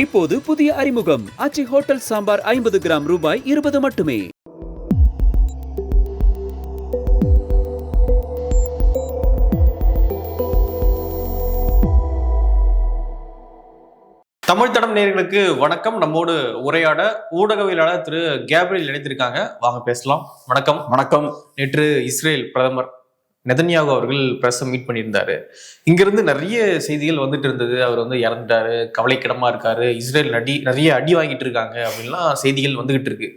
இப்போது புதிய அறிமுகம் ஆச்சி ஹோட்டல் சாம்பார் 50 கிராம் ரூபாய் 20 மட்டுமே. தமிழ் தடம் நேயர்களுக்கு வணக்கம். நம்மோடு உரையாட ஊடகவியலாளர் திரு கேப்ரியல் இணைத்திருக்காங்க. வாங்க பேசலாம். வணக்கம். வணக்கம். நேற்று இஸ்ரேல் பிரதமர் நெதன்யாகு அவர்கள் பிரஸ் மீட் பண்ணியிருந்தாரு. இங்கிருந்து நிறைய செய்திகள் வந்துட்டு இருந்தது. அவர் இறந்துட்டாரு, கவலைக்கிடமா இருக்காரு, இஸ்ரேல் நிறைய அடி வாங்கிட்டு இருக்காங்க அப்படின்லாம் செய்திகள் வந்துகிட்டு இருக்கு.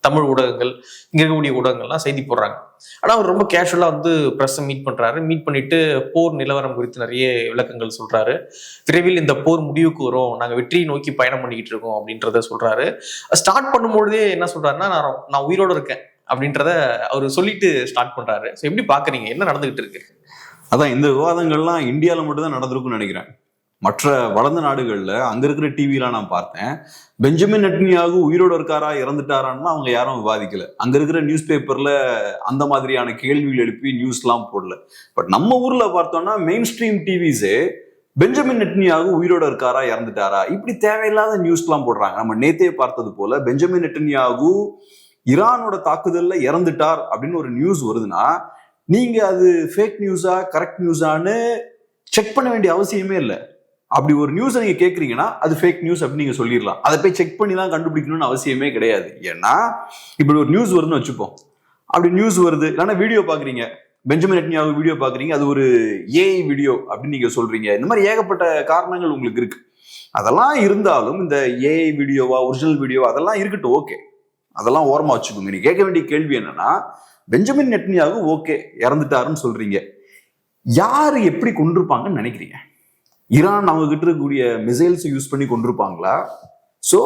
தமிழ் ஊடகங்கள், இங்க இருக்கக்கூடிய ஊடகங்கள்லாம் செய்தி போடுறாங்க. ஆனா அவர் ரொம்ப கேஷுவலா பிரஸ் மீட் பண்றாரு. மீட் பண்ணிட்டு போர் நிலவரம் குறித்து நிறைய விளக்கங்கள் சொல்றாரு. விரைவில் இந்த போர் முடிவுக்கு வரும், நாங்க வெற்றியை நோக்கி பயணம் பண்ணிக்கிட்டு இருக்கோம் அப்படின்றத சொல்றாரு. ஸ்டார்ட் பண்ணும்பொழுதே என்ன சொல்றாருன்னா, நான் உயிரோடு இருக்கேன் அப்படின்றத அவர் சொல்லிட்டு ஸ்டார்ட் பண்றாரு. எப்படி பாக்குறீங்க, என்ன நடந்துகிட்டு இருக்கு? அதான் இந்த விவாதங்கள்லாம் இந்தியாவில மட்டும் தான் நடந்திருக்கும்னு நினைக்கிறேன். மற்ற வளர்ந்த நாடுகள்ல அங்க இருக்கிற டிவிலாம் நான் பார்த்தேன். பெஞ்சமின் நெட்டன்யாகு உயிரோடு இருக்காரா இறந்துட்டாரான்னு அவங்க யாரும் விவாதிக்கல. அங்க இருக்கிற நியூஸ் பேப்பர்ல அந்த மாதிரியான கேள்விகள் எழுப்பி நியூஸ்லாம் போடல. பட் நம்ம ஊர்ல பார்த்தோம்னா மெயின் ஸ்ட்ரீம் டிவிஸே பெஞ்சமின் நெட்டன்யாகு உயிரோடு இருக்காரா இறந்துட்டாரா இப்படி தேவையில்லாத நியூஸ்லாம் போடுறாங்க. நம்ம நேத்தே பார்த்தது போல பெஞ்சமின் நெட்டன்யாகு ஈரானோட தாக்குதல்ல இறந்துட்டார் அப்படின்னு ஒரு நியூஸ் வருதுன்னா நீங்க அது ஃபேக் நியூஸா கரெக்ட் நியூஸான்னு செக் பண்ண வேண்டிய அவசியமே இல்லை. அப்படி ஒரு நியூஸை நீங்க கேட்குறீங்கன்னா அது ஃபேக் நியூஸ் அப்படின்னு நீங்க சொல்லிடலாம். அதை போய் செக் பண்ணி தான் கண்டுபிடிக்கணும்னு அவசியமே கிடையாது. ஏன்னா இப்படி ஒரு நியூஸ் வருதுன்னு வச்சுப்போம். அப்படி நியூஸ் வருது, இல்லைன்னா வீடியோ பாக்குறீங்க, பெஞ்சமின் நெட்டன்யாகு வீடியோ பாக்குறீங்க, அது ஒரு ஏஐ வீடியோ அப்படின்னு நீங்க சொல்றீங்க. இந்த மாதிரி ஏகப்பட்ட காரணங்கள் உங்களுக்கு இருக்கு. அதெல்லாம் இருந்தாலும் இந்த ஏஐ வீடியோவா ஒரிஜினல் வீடியோவா அதெல்லாம் இருக்கட்டும், ஓகே, அதெல்லாம் ஓரமா வச்சுக்கோங்க. நீ கேட்க வேண்டிய கேள்வி என்னன்னா, பெஞ்சமின் நெட்டன்யாகு ஓகே இறந்துட்டாருன்னு சொல்றீங்க, யாரு எப்படி கொண்டிருப்பாங்கன்னு நினைக்கிறீங்க? ஈரான் அவங்க கிட்ட இருக்கக்கூடிய மிசைல்ஸ் யூஸ் பண்ணி கொண்டிருப்பாங்களா? சோ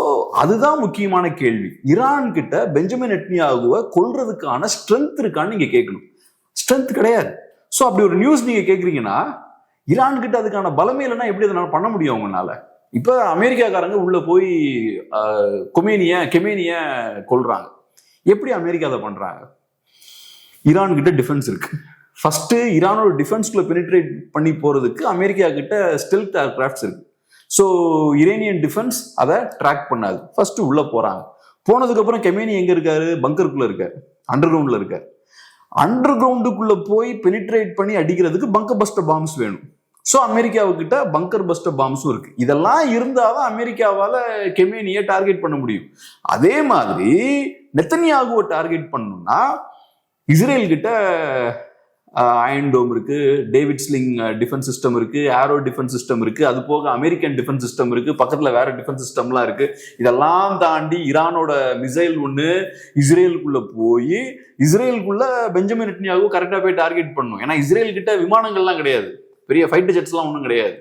அதுதான் முக்கியமான கேள்வி. ஈரான் கிட்ட பெஞ்சமின் நெட்டன்யாகுவை கொல்றதுக்கான ஸ்ட்ரென்த் இருக்கான்னு நீங்க கேட்கணும். ஸ்ட்ரென்த் கிடையாது. சோ அப்படி ஒரு நியூஸ் நீங்க கேட்குறீங்கன்னா ஈரான் கிட்ட அதுக்கான பலமே இல்லைன்னா எப்படி அதனால பண்ண முடியும் அவங்கனால? இப்ப அமெரிக்காக்காரங்க உள்ள போய் கெமேனிய கொல்றாங்க. எப்படி அமெரிக்கா அதை பண்றாங்க? ஈரான் கிட்ட டிஃபென்ஸ் இருக்கு. ஃபர்ஸ்ட் ஈரானோட டிஃபென்ஸ்குள்ள பெனிட்ரேட் பண்ணி போறதுக்கு அமெரிக்கா கிட்ட ஸ்டெல்த் ஏர்கிராஃப்ட்ஸ் இருக்கு. ஸோ இரேனியன் டிஃபென்ஸ் அதை ட்ராக் பண்ணாது. ஃபர்ஸ்ட் உள்ள போறாங்க. போனதுக்கு அப்புறம் கெமேனி எங்க இருக்காரு? பங்கருக்குள்ள இருக்காரு, அண்டர் கிரவுண்ட்ல இருக்காரு. அண்டர் கிரவுண்டுக்குள்ள போய் பெனிட்ரேட் பண்ணி அடிக்கிறதுக்கு பங்கர் பஸ்டர் பாம்ஸ் வேணும். ஸோ அமெரிக்காவுக்கிட்ட பங்கர் பஸ்டர் பாம்ஸும் இருக்கு. இதெல்லாம் இருந்தாதான் அமெரிக்காவால கெமேனியை டார்கெட் பண்ண முடியும். அதே மாதிரி நெத்தன்யாகுவை டார்கெட் பண்ணணும்னா இஸ்ரேல் கிட்ட அயன் டோம் இருக்கு, டேவிட் ஸ்லிங் டிஃபென்ஸ் சிஸ்டம் இருக்கு, ஏரோ டிஃபென்ஸ் சிஸ்டம் இருக்கு, அது போக அமெரிக்கன் டிஃபென்ஸ் சிஸ்டம் இருக்கு, பக்கத்துல வேற டிஃபென்ஸ் சிஸ்டம்லாம் இருக்கு. இதெல்லாம் தாண்டி ஈரானோட மிசைல் ஒண்ணு இஸ்ரேலுக்குள்ள போய் இஸ்ரேலுக்குள்ள பெஞ்சமின் நெட்டன்யாகு கரெக்டா போய் டார்கெட் பண்ணணும். ஏன்னா இஸ்ரேல் கிட்ட விமானங்கள்லாம் கிடையாது, பெரிய ஃபைட்டர் ஜெட்ஸ் எல்லாம் ஒன்றும் கிடையாது.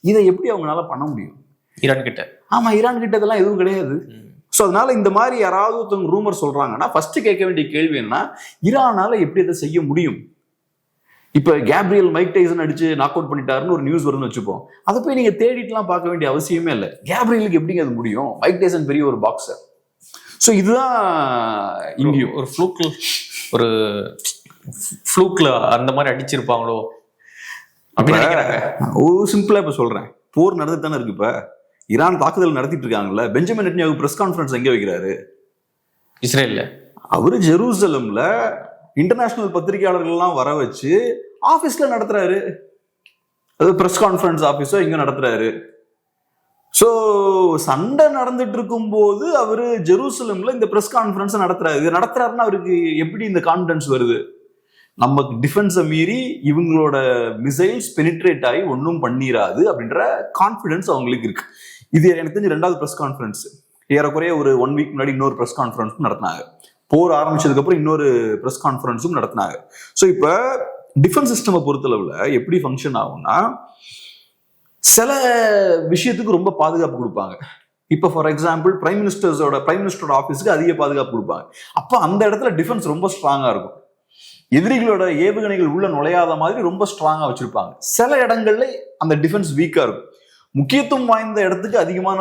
இதை எப்படி அவங்களால பண்ண முடியும்? ஈரான் கிட்ட. ஆமா, ஈரான் கிட்ட இதெல்லாம் எதுவும் கிடையாது. ஸோ அதனால இந்த மாதிரி யாராவது ஒருத்தவங்க ரூமர் சொல்றாங்கன்னா ஃபர்ஸ்ட் கேட்க வேண்டிய கேள்வி என்ன, ஈரானால எப்படி இதை செய்ய முடியும்? இப்ப கேப்ரியல் மைக் டைசன் அடிச்சு நாக் அவுட் பண்ணிட்டாருன்னு ஒரு நியூஸ் வருதுன்னு வச்சுப்போம். அதை போய் நீங்க தேடிட்டுலாம் பார்க்க வேண்டிய அவசியமே இல்லை. கேப்ரியலுக்கு எப்படிங்க அது முடியும்? மைக் டைசன் பெரிய ஒரு பாக்ஸர். ஸோ இதுதான் இங்கேயும் ஒரு ஃப்ளூக்ல அந்த மாதிரி அடிச்சிருப்பாங்களோ அப்படின்னு சிம்பிளா இப்ப சொல்றேன். போர் நடந்துட்டு தானே இருக்கு. இப்ப ஈரான் தாக்குதல் நடத்திட்டு இருக்காங்கல்ல. பெஞ்சமின் நெட்டன்யாகு பிரஸ் கான்ஃபரன்ஸ் எங்க வைக்கிறாரு? இஸ்ரேல்ல. அவரு ஜெருசலம்ல இன்டர்நேஷனல் பத்திரிகையாளர்கள் எல்லாம் வர வச்சு ஆபீஸ்ல நடத்துறாரு. அது பிரஸ் கான்ஃபரன்ஸ் ஆபீஸோ இங்க நடத்துறாரு. சோ சண்டை நடந்துட்டு இருக்கும் போது அவரு ஜெருசலம்ல இந்த பிரஸ் கான்ஃபரன்ஸ் நடத்துறாருன்னா அவருக்கு எப்படி இந்த கான்ஃபிடன்ஸ் வருது? நமக்கு டிஃபென்ஸை மீறி இவங்களோட மிசைல்ஸ் பெனிட்ரேட் ஆகி ஒன்றும் பண்ணிராது அப்படின்ற கான்ஃபிடன்ஸ் அவங்களுக்கு இருக்கு. இது எனக்கு தெரிஞ்சு 2வது பிரஸ் கான்ஃபரன்ஸ். ஏறக்குறைய ஒரு 1 வீக் முன்னாடி இன்னொரு பிரஸ் கான்ஃபரன்ஸும் நடத்தினாங்க. போர் ஆரம்பிச்சதுக்கு அப்புறம் இன்னொரு பிரஸ் கான்ஃபரன்ஸும் நடத்தினாங்க. ஸோ இப்ப டிஃபென்ஸ் சிஸ்டமை பொறுத்தளவுல எப்படி ஃபங்க்ஷன் ஆகும்னா, சில விஷயத்துக்கு ரொம்ப பாதுகாப்பு கொடுப்பாங்க. இப்ப ஃபார் எக்ஸாம்பிள் பிரைம் மினிஸ்டரோட ஆஃபீஸுக்கு அதிக பாதுகாப்பு கொடுப்பாங்க. அப்ப அந்த இடத்துல டிஃபென்ஸ் ரொம்ப ஸ்ட்ராங்கா இருக்கும். எதிரிகளோட ஏவுகணைகள் உள்ள நுழையாத மாதிரி ரொம்ப ஸ்ட்ராங்கா வச்சிருப்பாங்க. சில இடங்கள்ல அந்த டிஃபென்ஸ் வீக்கா இருக்கும். முக்கியத்துவம் வாய்ந்த இடத்துக்கு அதிகமான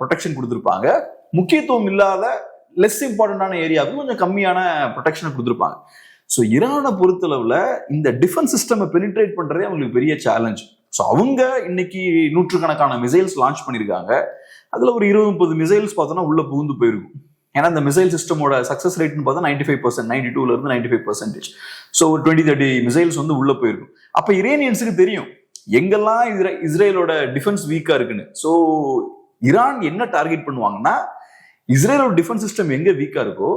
ப்ரொடெக்ஷன் கொடுத்துருப்பாங்க. முக்கியத்துவம் இல்லாத லெஸ் இம்பார்ட்டன்டான ஏரியாவுக்கு கொஞ்சம் கம்மியான ப்ரொடெக்ஷனை கொடுத்துருப்பாங்க. ஸோ ஈரானை பொறுத்தளவுல இந்த டிஃபென்ஸ் சிஸ்டம் பெனிட்ரேட் பண்றதே அவங்களுக்கு பெரிய சேலஞ்ச். ஸோ அவங்க இன்னைக்கு நூற்றுக்கணக்கான மிசைல்ஸ் லான்ச் பண்ணியிருக்காங்க. அதுல ஒரு 20-30 மிசைல்ஸ் பார்த்தோம்னா உள்ள புகுந்து போயிருக்கும். ஏன்னா இந்த மிசைல் சிஸ்டமோட சக்சஸ் ரேட்னு பார்த்தா 95%, 92ல இருந்து 95%. ஸோ ஒரு 20-30 மிசைல்ஸ் வந்து உள்ள போயிருக்கும். அப்ப இரேனியன்ஸுக்கு தெரியும் எங்கெல்லாம் இஸ்ரேலோட டிஃபென்ஸ் வீக்கா இருக்குன்னு. ஸோ ஈரான் என்ன டார்கெட் பண்ணுவாங்கன்னா, இஸ்ரேலோட டிஃபென்ஸ் சிஸ்டம் எங்க வீக்கா இருக்கோ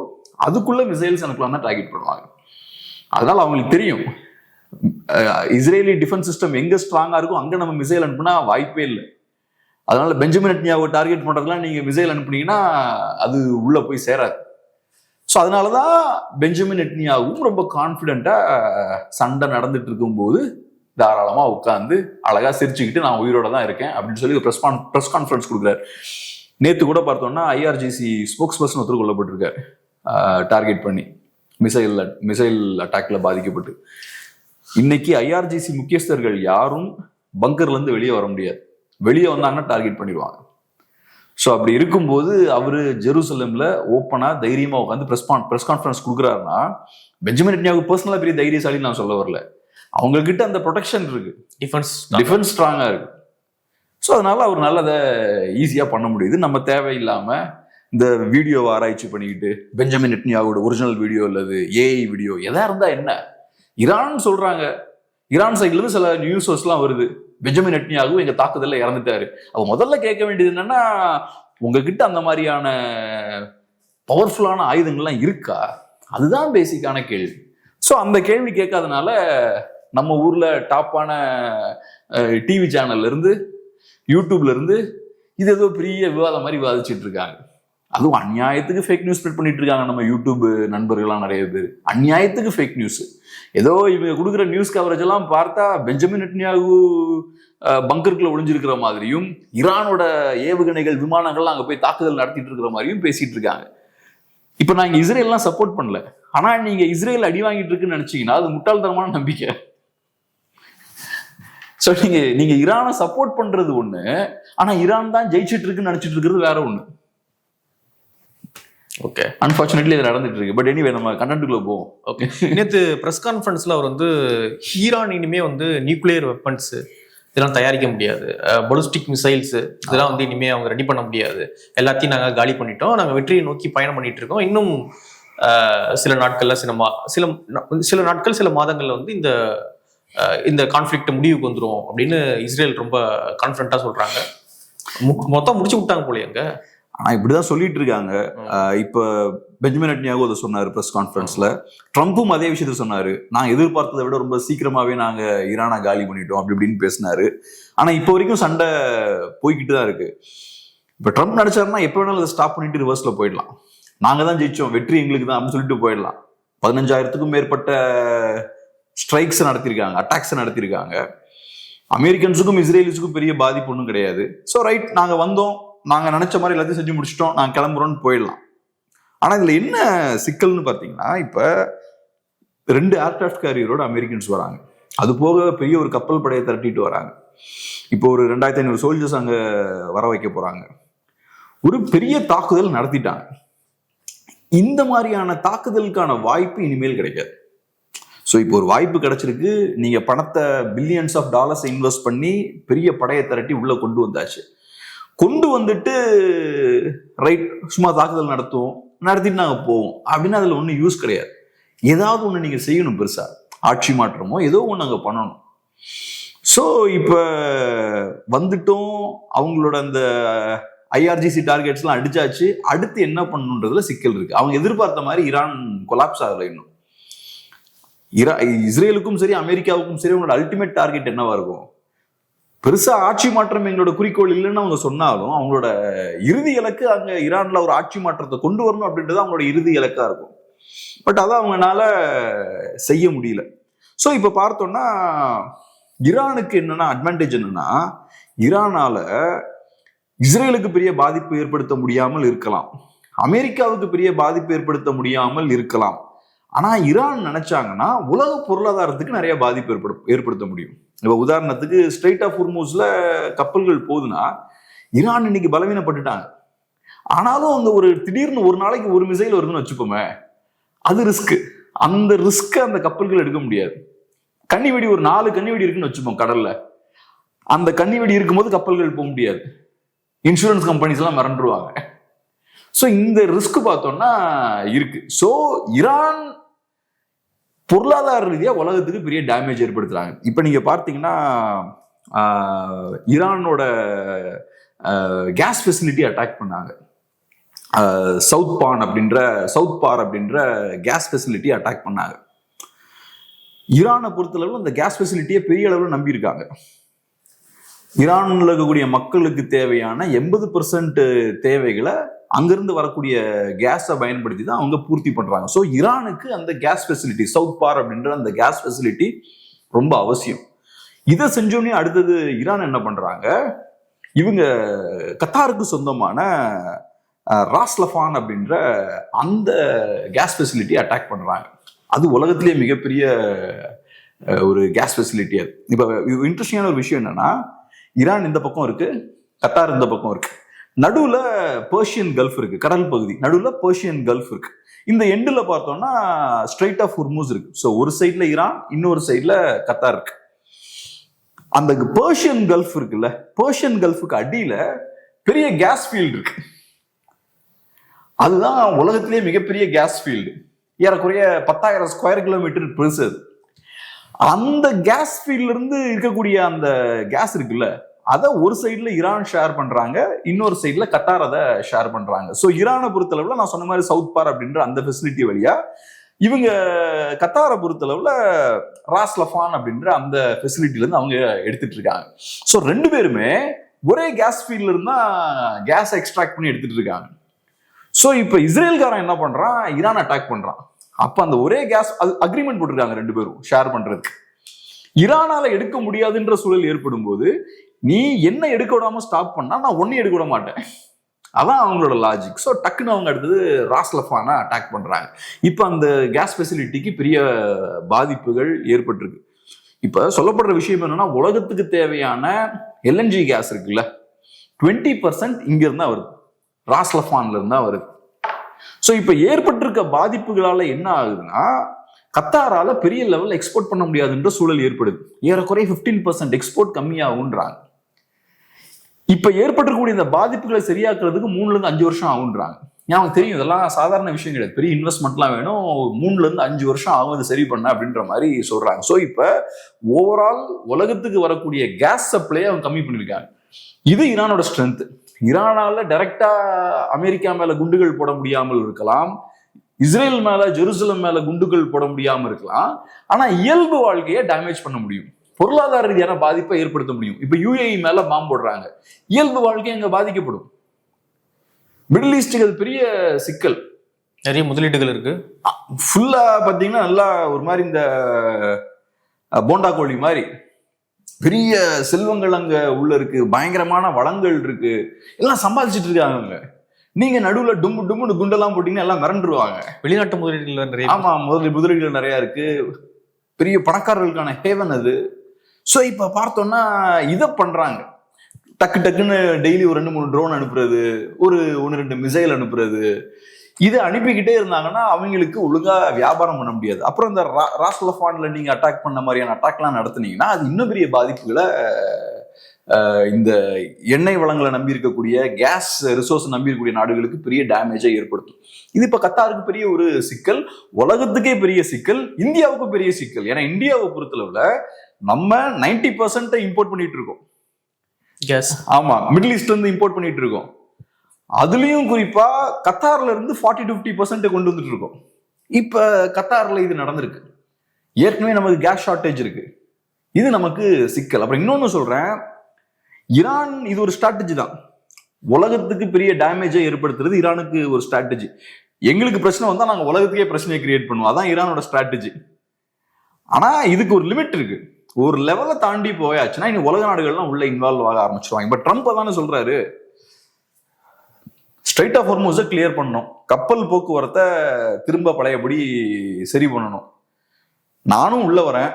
அதுக்குள்ள மிசைல்ஸ் அனுப்பலாம் தான் டார்கெட் பண்ணுவாங்க. அதனால அவங்களுக்கு தெரியும் இஸ்ரேலி டிஃபென்ஸ் சிஸ்டம் எங்க ஸ்ட்ராங்கா இருக்கோ அங்க நம்ம மிசைல் அனுப்புனா வாய்ப்பே இல்லை. அதனால பெஞ்சமின் நெட்டன்யாஹூவை டார்கெட் பண்றதுலாம் நீங்க மிசைல் அனுப்புனீங்கன்னா அது உள்ள போய் சேராது. ஸோ அதனாலதான் பெஞ்சமின் நெட்டன்யாஹூவும் ரொம்ப கான்பிடென்ட்டா சண்டை நடந்துட்டு இருக்கும்போது தாராளமா உட்காந்து அழகா சிரிச்சுக்கிட்டு நான் உயிரோட தான் இருக்கேன் அப்படின்னு சொல்லி ப்ரெஸ் கான்ஃபரன்ஸ் கொடுக்குறாரு. நேத்து கூட பார்த்தோம்னா ஐஆர்ஜிசி ஸ்போக்ஸ் பர்சன் ஒருத்தர் கொல்லப்பட்டிருக்காரு டார்கெட் பண்ணி மிசைல் அட்டாக்ல பாதிக்கப்பட்டு. இன்னைக்கு ஐஆர்ஜிசி முக்கியஸ்தர்கள் யாரும் பங்கர்ல இருந்து வெளியே வர முடியாது. வெளியே வந்தாங்கன்னா டார்கெட் பண்ணிடுவாங்க. ஸோ அப்படி இருக்கும்போது அவரு ஜெருசலம்ல ஓப்பனா தைரியமா உட்காந்து ப்ரெஸ் கான்ஃபரன்ஸ் கொடுக்குறாருன்னா, பெஞ்சமின் நெட்டன்யாஹூ பர்சனலா பெரிய தைரியசாலின்னு நான் சொல்ல வரல, அவங்க கிட்ட அந்த ப்ரொடெக்ஷன் இருக்கு, டிஃபென்ஸ் ஸ்ட்ராங்கா இருக்கு. ஸோ அதனால அவர் நல்லதை ஈஸியா பண்ண முடியுது. நம்ம தேவையில்லாம இந்த வீடியோவை ஆராய்ச்சி பண்ணிக்கிட்டு பெஞ்சமின் நெட்டன்யாஹூவோட ஒரிஜினல் வீடியோ அல்லது ஏஐ வீடியோ எதா இருந்தா என்ன, ஈரான் சொல்றாங்க, ஈரான் சைட்ல இருந்து சில நியூஸ் எல்லாம் வருது, பெஞ்சமின் நெட்டன்யாஹூ எங்க தாக்குதல்ல இறந்துட்டாரு. அவ முதல்ல கேட்க வேண்டியது என்னன்னா, உங்ககிட்ட அந்த மாதிரியான பவர்ஃபுல்லான ஆயுதங்கள்லாம் இருக்கா? அதுதான் பேசிக்கான கேள்வி. ஸோ அந்த கேள்வி கேட்காதனால நம்ம ஊர்ல டாப்பான டிவி சேனல்ல இருந்து யூடியூப்ல இருந்து இது ஏதோ பெரிய விவாதம் மாதிரி விவாதிச்சுட்டு இருக்காங்க. அதுவும் அநியாயத்துக்கு ஃபேக் நியூஸ் ஸ்ப்ரெட் பண்ணிட்டு இருக்காங்க நம்ம யூடியூப் நண்பர்கள்லாம் நிறைய பேர். அநியாயத்துக்கு ஃபேக் நியூஸ். ஏதோ இவங்க கொடுக்குற நியூஸ் கவரேஜ் எல்லாம் பார்த்தா பெஞ்சமின் நெட்டன்யாஹூ பங்கருக்குள்ள ஒளிஞ்சிருக்கிற மாதிரியும் ஈரானோட ஏவுகணைகள் விமானங்கள்லாம் அங்க போய் தாக்குதல் நடத்திட்டு இருக்கிற மாதிரியும் பேசிட்டு இருக்காங்க. இப்ப நான் இங்க இஸ்ரேல்லாம் சப்போர்ட் பண்ணல, ஆனா நீங்க இஸ்ரேல் அடி வாங்கிட்டு இருக்குன்னு நினைச்சீங்கன்னா அது முட்டாள்தனமான நம்பிக்கை. ஸோ நீங்க ஈரானை சப்போர்ட் பண்றது ஒண்ணு, ஆனா ஈரான் தான் ஜெயிச்சிட்டு இருக்குன்னு நினைச்சிட்டு இருக்கிறது வேற ஒண்ணு. ஓகே, அன்பார்ச்சுனேட்லி இது நடந்துட்டு இருக்கு. பட் எனிவே நம்ம கண்டென்ட்டுக்குள்ள போவோம். ஓகே, நேற்று ப்ரெஸ் கான்ஃபரன்ஸ்ல அவர் வந்து ஈரான் இனிமே வந்து நியூக்ளியர் வெப்பன்ஸ் இதெல்லாம் தயாரிக்க முடியாது, பலிஸ்டிக் மிசைல்ஸ் இதெல்லாம் வந்து இனிமே அவங்க ரெடி பண்ண முடியாது, எல்லாத்தையும் நாங்கள் காலி பண்ணிட்டோம், நாங்கள் வெற்றியை நோக்கி பயணம் பண்ணிட்டு இருக்கோம், இன்னும் சில நாட்கள்ல சில நாட்கள் சில மாதங்கள்ல வந்து இந்த கான்ஃபிளிக்ட் முடிவுக்கு வந்துடும் அப்படின்னு இஸ்ரேல் ரொம்ப கான்ஃபிடண்டா சொல்றாங்க. மொத்தம் முடிச்சு விட்டாங்க போலயேங்க. ஆனா இப்படிதான் சொல்லிட்டு இருக்காங்க. இப்ப பெஞ்சமின் நெட்டன்யாஹூ அதை சொன்னாரு பிரஸ் கான்ஃபரன்ஸ்ல. ட்ரம்ப்பும் அதே விஷயத்த சொன்னாரு, நான் எதிர்பார்த்ததை விட ரொம்ப சீக்கிரமாவே நாங்க ஈரானை காலி பண்ணிட்டோம் அப்படி இப்படின்னு பேசினாரு. ஆனா இப்ப வரைக்கும் சண்டை போய்கிட்டு தான் இருக்கு. இப்ப ட்ரம்ப் நினைச்சாருன்னா எப்ப வேணாலும் அதை ஸ்டாப் பண்ணிட்டு ரிவர்ஸ்ல போயிடலாம், நாங்க தான் ஜெயிச்சோம், வெற்றி எங்களுக்கு தான் அப்படின்னு சொல்லிட்டு போயிடலாம். 15,000க்கும் மேற்பட்ட ஸ்ட்ரைக்ஸ் நடத்திருக்காங்க, அட்டாக்ஸ் நடத்திருக்காங்க. அமெரிக்கன்ஸுக்கும் இஸ்ரேலிஸுக்கும் பெரிய பாதிப்பு ஒன்றும் கிடையாது. ஸோ ரைட், நாங்க வந்தோம், நாங்க நினைச்ச மாதிரி எல்லாத்தையும் செஞ்சு முடிச்சிட்டோம், நாங்க கிளம்புறோம்னு போயிடலாம். ஆனா இதுல என்ன சிக்கல்னு பாத்தீங்கன்னா, இப்ப 2 ஏர்கிராஃப்ட் கேரியரோட அமெரிக்கன்ஸ் வராங்க, அது போக பெரிய ஒரு கப்பல் படையை திரட்டிட்டு வராங்க. இப்போ ஒரு 2,500 சோல்ஜர்ஸ் அங்க வர வைக்க போறாங்க. ஒரு பெரிய தாக்குதல் நடத்திட்டாங்க. இந்த மாதிரியான தாக்குதலுக்கான வாய்ப்பு இனிமேல் கிடைக்காது. ஸோ இப்போ ஒரு வாய்ப்பு கிடைச்சிருக்கு, நீங்க பணத்தை பில்லியன்ஸ் ஆஃப் டாலர்ஸ் இன்வெஸ்ட் பண்ணி பெரிய படையை திரட்டி உள்ள கொண்டு வந்தாச்சு. கொண்டு வந்துட்டு ரைட் சும்மா தாக்குதல் நடத்திட்டு நாங்க போவோம் அப்படின்னா அதுல ஒன்றும் யூஸ் கிடையாது. ஏதாவது ஒண்ணு நீங்க செய்யணும், பெருசா ஆட்சி மாற்றமோ ஏதோ ஒண்ணு அங்க பண்ணணும். ஸோ இப்ப வந்துட்டோம், அவங்களோட அந்த ஐஆர்ஜிசி டார்கெட்ஸ் எல்லாம் அடிச்சாச்சு, அடுத்து என்ன பண்ணணுன்றதுல சிக்கல் இருக்கு. அவங்க எதிர்பார்த்த மாதிரி ஈரான் கொலாப்ஸ் ஆகல இன்னும். இஸ்ரேலுக்கும் சரி அமெரிக்காவுக்கும் சரி அவங்களோட அல்டிமேட் டார்கெட் என்னவா இருக்கும்? பெருசா ஆட்சி மாற்றம் எங்களோட குறிக்கோள் இல்லைன்னு அவங்க சொன்னாலும் அவங்களோட இறுதி இலக்கு அங்க ஈரான்ல ஒரு ஆட்சி மாற்றத்தை கொண்டு வரணும் அப்படின்றது அவங்களோட இறுதி இலக்கா இருக்கும். பட் அதை அவங்களால செய்ய முடியல. ஸோ இப்ப பார்த்தோம்னா ஈரானுக்கு என்னன்னா அட்வான்டேஜ் என்னன்னா, ஈரானால இஸ்ரேலுக்கு பெரிய பாதிப்பு ஏற்படுத்த முடியாமல் இருக்கலாம், அமெரிக்காவுக்கு பெரிய பாதிப்பு ஏற்படுத்த முடியாமல் இருக்கலாம். ஆனா ஈரான் நினைச்சாங்கன்னா உலக பொருளாதாரத்துக்கு நிறைய பாதிப்பு ஏற்படுத்த முடியும். இப்ப உதாரணத்துக்கு ஸ்ட்ரெய்ட் ஆஃப் ஹோர்முஸ்ல கப்பல்கள் போகுதுன்னா ஈரான் இன்னைக்கு பலவீனப்பட்டுட்டாங்க. ஆனாலும் அங்க ஒரு திடீர்னு ஒரு நாளைக்கு ஒரு மிசைல் வருதுன்னு வச்சுப்போமே, அது ரிஸ்க். அந்த ரிஸ்க் அந்த கப்பல்கள் எடுக்க முடியாது. கன்னிவெடி ஒரு 4 கன்னிவெடி இருக்குன்னு வச்சுப்போம் கடல்ல, அந்த கன்னிவெடி இருக்கும்போது கப்பல்கள் போக முடியாது. இன்சூரன்ஸ் கம்பெனிஸ் எல்லாம் மிரண்டுருவாங்க. ஸோ இந்த ரிஸ்க் பார்த்தோம்னா இருக்கு. ஸோ ஈரான் பொருளாதார ரீதியா உலகத்துக்கு பெரிய டேமேஜ் ஏற்படுத்துறாங்க. இப்ப நீங்க பார்த்தீங்கன்னா ஈரானோட கேஸ் ஃபெசிலிட்டி அட்டாக் பண்ணாங்க. சவுத் பார் அப்படின்ற கேஸ் ஃபெசிலிட்டி அட்டாக் பண்ணாங்க. ஈரானை பொறுத்தளவு அந்த கேஸ் ஃபெசிலிட்டியை பெரிய அளவில் நம்பியிருக்காங்க. ஈரான்ல இருக்கக்கூடிய மக்களுக்கு தேவையான 80% தேவைகளை அங்கிருந்து வரக்கூடிய கேஸை பயன்படுத்தி தான் அவங்க பூர்த்தி பண்றாங்க. ஸோ ஈரானுக்கு அந்த கேஸ் ஃபெசிலிட்டி, சவுத் பார் அப்படின்ற அந்த கேஸ் ஃபெசிலிட்டி ரொம்ப அவசியம். இதை செஞ்சோடனே அடுத்தது ஈரான் என்ன பண்றாங்க, இவங்க கத்தாருக்கு சொந்தமான ராஸ் லஃபான் அப்படின்ற அந்த கேஸ் ஃபெசிலிட்டி அட்டாக் பண்றாங்க. அது உலகத்திலேயே மிகப்பெரிய ஒரு கேஸ் ஃபெசிலிட்டி. அது இப்போ இன்ட்ரெஸ்டிங்கான ஒரு விஷயம் என்னன்னா, ஈரான் இந்த பக்கம் இருக்கு, கத்தார் இந்த பக்கம் இருக்கு, நடுவுல பெர்ஷியன் கல்ஃப் இருக்கு, கடல் பகுதி நடுவுல பெர்ஷியன் கல்ஃப் இருக்கு. இந்த எண்டுல பார்த்தோம்னா ஸ்ட்ரைட் ஆஃப் ஹுர்முஸ் இருக்கு. ஸோ ஒரு சைட்ல ஈரான், இன்னொரு சைட்ல கத்தார் இருக்கு. அந்த பெர்ஷியன் கல்ஃப் இருக்குல்ல, பெர்ஷியன் கல்ஃபுக்கு அடியில பெரிய கேஸ் ஃபீல்டு இருக்கு. அதுதான் உலகத்திலேயே மிகப்பெரிய கேஸ் ஃபீல்டு. ஏறக்குறைய 10,000 ஸ்கொயர் கிலோமீட்டர் பெருசு. அந்த கேஸ் ஃபீல்ட்ல இருந்து இருக்கக்கூடிய அந்த கேஸ் இருக்குல்ல, அதை ஒரு சைட்ல ஈரான் ஷேர் பண்றாங்க, இன்னொரு சைட்ல கத்தார் அதை ஷேர் பண்றாங்க. ஸோ ஈரானை பொறுத்தளவுல நான் சொன்ன மாதிரி சவுத் பார் அப்படின்ற அந்த ஃபெசிலிட்டி வழியா இவங்க கத்தாரை பொறுத்தளவுல ராஸ் லஃபான் அப்படின்ற அந்த ஃபெசிலிட்டில இருந்து அவங்க எடுத்துட்டு இருக்காங்க. ஸோ ரெண்டு பேருமே ஒரே கேஸ் ஃபீல்ட்ல இருந்தா கேஸ் எக்ஸ்ட்ராக்ட் பண்ணி எடுத்துட்டு இருக்காங்க. ஸோ இப்போ இஸ்ரேல்காரன் என்ன பண்றான், ஈரான் அட்டாக் பண்றான். அப்ப அந்த ஒரே கேஸ் அக்ரிமெண்ட் போட்டிருக்காங்க ரெண்டு பேரும் ஷேர் பண்றதுக்கு. ஈரானால எடுக்க முடியாதுன்ற சூழல் ஏற்படும் போது நீ என்ன எடுக்க விடாம ஸ்டாப் பண்ணா நான் ஒன்னும் எடுக்க விட மாட்டேன், அதான் அவங்களோட லாஜிக். ஸோ டக்குன்னு அவங்க அடுத்தது ராஸ் லஃபானை அட்டாக் பண்றாங்க. இப்போ அந்த கேஸ் ஃபெசிலிட்டிக்கு பெரிய பாதிப்புகள் ஏற்பட்டிருக்கு. இப்ப சொல்லப்படுற விஷயம் என்னன்னா, உலகத்துக்கு தேவையான எல்என்ஜி கேஸ் இருக்குல்ல, 20% இங்க இருந்தா வருது, ராஸ் லஃபான்ல இருந்தா வருது. ஸோ இப்ப ஏற்பட்டிருக்க பாதிப்புகளால என்ன ஆகுதுன்னா, கத்தாரால பெரிய லெவல் எக்ஸ்போர்ட் பண்ண முடியாதுன்ற சூழல் ஏற்படுது. ஏறக்குறைய 15% எக்ஸ்போர்ட் கம்மியாகுன்றாங்க. இப்ப ஏற்பட்டிருக்கக்கூடிய இந்த பாதிப்புகளை சரியாக்குறதுக்கு 3-5 வருஷம் ஆகுன்றாங்க. எனக்கு தெரியும் இதெல்லாம் சாதாரண விஷயம் கிடையாது, பெரிய இன்வெஸ்ட்மெண்ட்லாம் வேணும், 3-5 வருஷம் ஆகும் அது சரி பண்ண அப்படின்ற மாதிரி சொல்றாங்க. ஸோ இப்ப ஓவரால் உலகத்துக்கு வரக்கூடிய கேஸ் சப்ளையை அவங்க கம்மி பண்ணிருக்காங்க. இது ஈரானோட ஸ்ட்ரென்த். ஈரானால டைரக்டா அமெரிக்கா மேல குண்டுகள் போட முடியாமல் இருக்கலாம், இஸ்ரேல் மேல ஜெருசலம் மேல குண்டுகள் போட முடியாம இருக்கலாம், ஆனா இயல்பு வாழ்க்கையை டேமேஜ் பண்ண முடியும், பொருளாதார ரீதியான பாதிப்பை ஏற்படுத்த முடியும். இப்ப யுஏஇ மேல பாம்பு போடுறாங்க, இயல்பு வாழ்க்கை அங்க பாதிக்கப்படும். மிடில் ஈஸ்டுக்கு அது பெரிய சிக்கல். நிறைய முதலீடுகள் இருக்கு. ஃபுல்லா பாத்தீங்கன்னா நல்லா ஒரு மாதிரி இந்த போண்டா கோழி மாதிரி பெரிய செல்வங்கள் அங்க உள்ள இருக்கு, பயங்கரமான வளங்கள் இருக்கு, எல்லாம் சம்பாதிச்சுட்டு இருக்காங்க. நீங்க நடுவுல டும்னு குண்டெல்லாம் போட்டீங்கன்னா எல்லாம் மிரண்டுருவாங்க. வெளிநாட்டு முதலீடுகள் நிறைய. ஆமா, முதலீடுகள் நிறைய இருக்கு, பெரிய பணக்காரர்களுக்கான ஹேவன் அது. ஸோ இப்ப பார்த்தோம்னா இதை பண்றாங்க, டக்குன்னு டெய்லி ஒரு 2-3 ட்ரோன் அனுப்புறது, ஒரு 1-2 மிசைல் அனுப்புறது, இதை அனுப்பிக்கிட்டே இருந்தாங்கன்னா அவங்களுக்கு ஒழுங்கா வியாபாரம் பண்ண முடியாது. அப்புறம் இந்த ராஸ் லஃபான்ல நீங்க அட்டாக் பண்ண மாதிரியான அட்டாக்லாம் நடத்துனீங்கன்னா அது இன்னும் பெரிய பாதிப்புகளை இந்த எண்ணெய் வளங்களை நம்பி இருக்கக்கூடிய, கேஸ் ரிசோர்ஸ் நம்பி இருக்கக்கூடிய நாடுகளுக்கு பெரிய டேமேஜை ஏற்படுத்தும். இது இப்ப கத்தாருக்கு பெரிய ஒரு சிக்கல், உலகத்துக்கே பெரிய சிக்கல், இந்தியாவுக்கும் பெரிய சிக்கல். ஏன்னா இந்தியாவை பொறுத்தளவுல நம்ம 90% இம்போர்ட் பண்ணிட்டு இருக்கோம் கேஸ். ஆமா, மிடில் ஈஸ்ட்ல இருந்து இம்போர்ட் பண்ணிட்டு இருக்கோம். அதுலயும் குறிப்பா கத்தார்ல இருந்து 40-50% கொண்டு வந்துட்டு இருக்கோம். இப்ப கத்தார்ல இது நடந்திருக்கு. ஏற்கனவே நமக்கு கேஸ் ஷார்டேஜ் இருக்கு, இது நமக்கு சிக்கல். அப்புறம் இன்னொன்னு சொல்றேன், ஈரான் இது ஒரு ஸ்ட்ராட்டஜி தான், உலகத்துக்கு பெரிய டேமேஜை ஏற்படுத்துறது ஈரானுக்கு ஒரு ஸ்ட்ராட்டஜி. எங்களுக்கு பிரச்சனை வந்தா நாங்க உலகத்துக்கே பிரச்சனையை கிரியேட் பண்ணுவோம், அதான் ஈரானோட ஸ்ட்ராட்டஜி. ஆனா இதுக்கு ஒரு லிமிட் இருக்கு, ஒரு லெவலை தாண்டி போயாச்சுன்னா இனி உலக நாடுகள்லாம் உள்ள இன்வால்வ் ஆக ஆரம்பிச்சிருவாங்க. இப்ப ட்ரம்ப் தானே சொல்றாரு, ஸ்ட்ரைட் ஆஃப் ஹார்முஸை கிளியர் பண்ணணும், கப்பல் போக்குவரத்தை திரும்ப பழையபடி சரி பண்ணணும், நானும் உள்ள வரேன்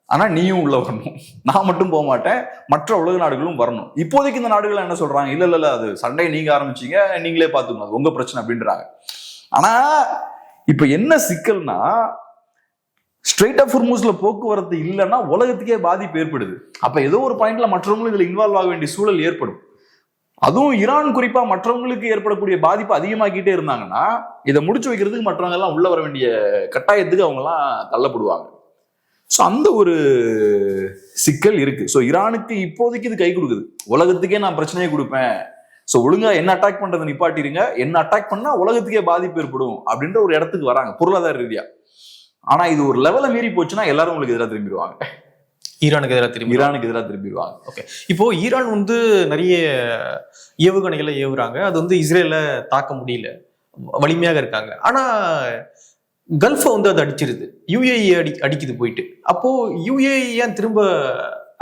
ஆனா நீயும் உள்ள வரணும், நான் மட்டும் போக மாட்டேன், மற்ற உலக நாடுகளும் வரணும். இப்போதைக்கு இந்த நாடுகள் என்ன சொல்றாங்க, இல்ல அது சண்டையை நீங்க ஆரம்பிச்சீங்க, நீங்களே பாத்துக்கணும், அது உங்க பிரச்சனை அப்படின்றாங்க. ஆனா இப்ப என்ன சிக்கல்னா, ஸ்ட்ரைட் ஆஃப் ஹார்முஸ்ல போக்குவரத்து இல்லைன்னா உலகத்துக்கே பாதிப்பு ஏற்படுது. அப்ப ஏதோ ஒரு பாயிண்ட்ல மற்றவங்களும் இதுல இன்வால்வ் ஆக வேண்டிய சூழல் ஏற்படும். அதுவும் ஈரான் குறிப்பா மற்றவங்களுக்கு ஏற்படக்கூடிய பாதிப்பு அதிகமாக்கிட்டே இருந்தாங்கன்னா இதை முடிச்சு வைக்கிறதுக்கு மற்றவங்க எல்லாம் உள்ள வர வேண்டிய கட்டாயத்துக்கு அவங்க எல்லாம் தள்ளப்படுவாங்க. ஸோ அந்த ஒரு சிக்கல் இருக்கு. ஸோ ஈரானுக்கு இப்போதைக்கு இது கை கொடுக்குது. உலகத்துக்கே நான் பிரச்சனையை கொடுப்பேன், ஸோ ஒழுங்கா என்ன அட்டாக் பண்றதை நிப்பாட்டிருங்க, என்ன அட்டாக் பண்ணா உலகத்துக்கே பாதிப்பு ஏற்படும் அப்படின்ற ஒரு இடத்துக்கு வராங்க பொருளாதார ரீதியா. ஆனா இது ஒரு லெவலை மீறி போச்சுன்னா எல்லாரும் உங்களுக்கு எதிராக திரும்பிடுவாங்க. ஈரானுக்கு எதிராக திரும்பிடுவாங்க. ஓகே, இப்போ ஈரான் வந்து நிறைய ஏவுகணைகளை ஏவுறாங்க, அது வந்து இஸ்ரேல தாக்க முடியல, வலிமையாக இருக்காங்க. ஆனா கல்ஃபை வந்து அது அடிச்சிருது, யுஏஇ அடிக்குது போயிட்டு. அப்போ யுஏஇ ஏன் திரும்ப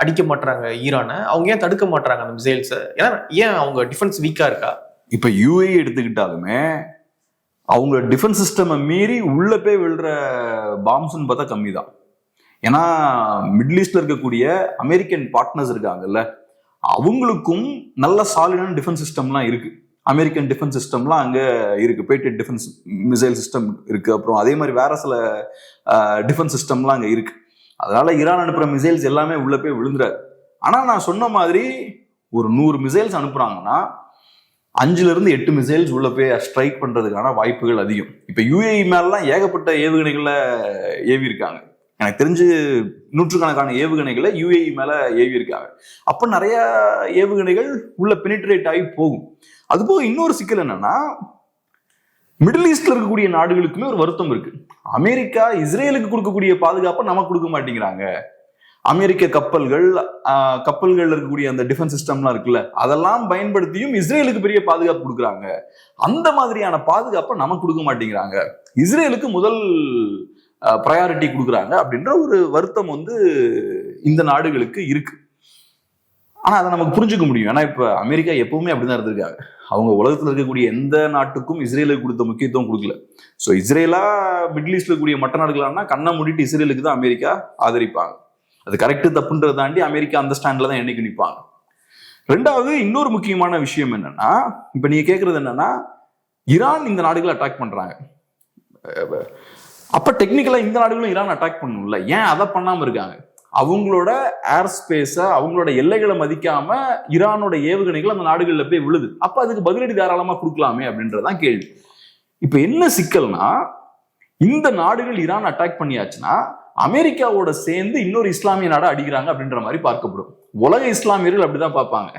அடிக்க மாட்டாங்க ஈரானை? அவங்க ஏன் தடுக்க மாட்டாங்க அந்த மிசைல்ஸை? ஏன் அவங்க டிஃபென்ஸ் வீக்கா இருக்கா? இப்ப யுஏஇ எடுத்துக்கிட்டாலுமே அவங்க டிஃபென்ஸ் சிஸ்டம் மீறி உள்ள போய் விழுற பாம்ஸ்ன்னு பார்த்தா கம்மி தான். ஏன்னா மிடில் ஈஸ்ட்ல இருக்கக்கூடிய அமெரிக்கன் பார்ட்னர்ஸ் இருக்காங்கல்ல, அவங்களுக்கும் நல்ல சாலிடான டிஃபென்ஸ் சிஸ்டம்லாம் இருக்கு. அமெரிக்கன் டிஃபென்ஸ் சிஸ்டம்லாம் அங்க இருக்கு, பேட்ரியட் டிஃபென்ஸ் மிசைல் சிஸ்டம் இருக்கு. அப்புறம் அதே மாதிரி வேற சில டிஃபென்ஸ் சிஸ்டம்லாம் அங்க இருக்கு. அதனால ஈரான் அனுப்புற மிசைல்ஸ் எல்லாமே உள்ள போய் விழுந்துறாரு. ஆனா நான் சொன்ன மாதிரி ஒரு 100 மிசைல்ஸ் அனுப்புறாங்கன்னா 5-8 மிசைல்ஸ் உள்ள போய் ஸ்ட்ரைக் பண்றதுக்கான வாய்ப்புகள் அதிகம். இப்ப யுஏஇ மேலாம் ஏகப்பட்ட ஏவுகணைகளை ஏவி இருக்காங்க. எனக்கு தெரிஞ்சு நூற்றுக்கணக்கான ஏவுகணைகளை யுஏஇ மேல ஏவி இருக்காங்க. அப்ப நிறைய ஏவுகணைகள் உள்ள பெனிட்ரேட் ஆகி போகும். அதுபோக இன்னொரு சிக்கல் என்னன்னா, மிடில் ஈஸ்ட்ல இருக்கக்கூடிய நாடுகளுக்குமே ஒரு வருத்தம் இருக்கு. அமெரிக்கா இஸ்ரேலுக்கு கொடுக்கக்கூடிய பாதுகாப்பை நமக்கு கொடுக்க மாட்டேங்கிறாங்க. அமெரிக்க கப்பல்கள் இருக்கக்கூடிய அந்த டிஃபென்ஸ் சிஸ்டம்லாம் இருக்குல்ல, அதெல்லாம் பயன்படுத்தியும் இஸ்ரேலுக்கு பெரிய பாதுகாப்பு கொடுக்குறாங்க. அந்த மாதிரியான பாதுகாப்பை நமக்கு கொடுக்க மாட்டேங்கிறாங்க, இஸ்ரேலுக்கு முதல் ப்ரையாரிட்டி கொடுக்குறாங்க அப்படின்ற ஒரு வருத்தம் வந்து இந்த நாடுகளுக்கு இருக்கு. ஆனா அதை நமக்கு புரிஞ்சுக்க முடியும். ஏன்னா இப்ப அமெரிக்கா எப்பவுமே அப்படிதான் இருந்திருக்காங்க. அவங்க உலகத்துல இருக்கக்கூடிய எந்த நாட்டுக்கும் இஸ்ரேலுக்கு கொடுத்த முக்கியத்துவம் கொடுக்கல. ஸோ இஸ்ரேலா மிடில் ஈஸ்ட்ல இருக்கக்கூடிய மற்ற நாடுகளானா கண்ணை மூடிட்டு இஸ்ரேலுக்கு தான் அமெரிக்கா ஆதரிப்பாங்க. அது கரெக்டு தப்புன்றதை தாண்டி அமெரிக்கா அந்த ஸ்டாண்ட்ல தான் என்னைக்கு நிற்பாங்க. ரெண்டாவது இன்னொரு முக்கியமான விஷயம் என்னன்னா, இப்ப நீங்க கேட்கறது என்னன்னா, ஈரான் இந்த நாடுகளை அட்டாக் பண்றாங்க, அப்ப டெக்னிக்கலா இந்த நாடுகளும் ஈரான் அட்டாக் பண்ணணும்ல, ஏன் அதை பண்ணாம இருக்காங்க? அவங்களோட ஏர் ஸ்பேஸ, அவங்களோட எல்லைகளை மதிக்காம ஈரானோட ஏவுகணைகள் அந்த நாடுகள்ல போய் விழுது. அப்ப அதுக்கு பதிலடி தாராளமா கொடுக்கலாமே அப்படின்றதான் கேள்வி. இப்ப என்ன சிக்கல்னா, இந்த நாடுகள் ஈரான் அட்டாக் பண்ணியாச்சுன்னா அமெரிக்காவோட சேர்ந்து இன்னொரு இஸ்லாமிய நாடை அடிக்கிறாங்க அப்படின்ற மாதிரி பார்க்கப்படும். உலக இஸ்லாமியர்கள் அப்படிதான் பார்ப்பாங்க.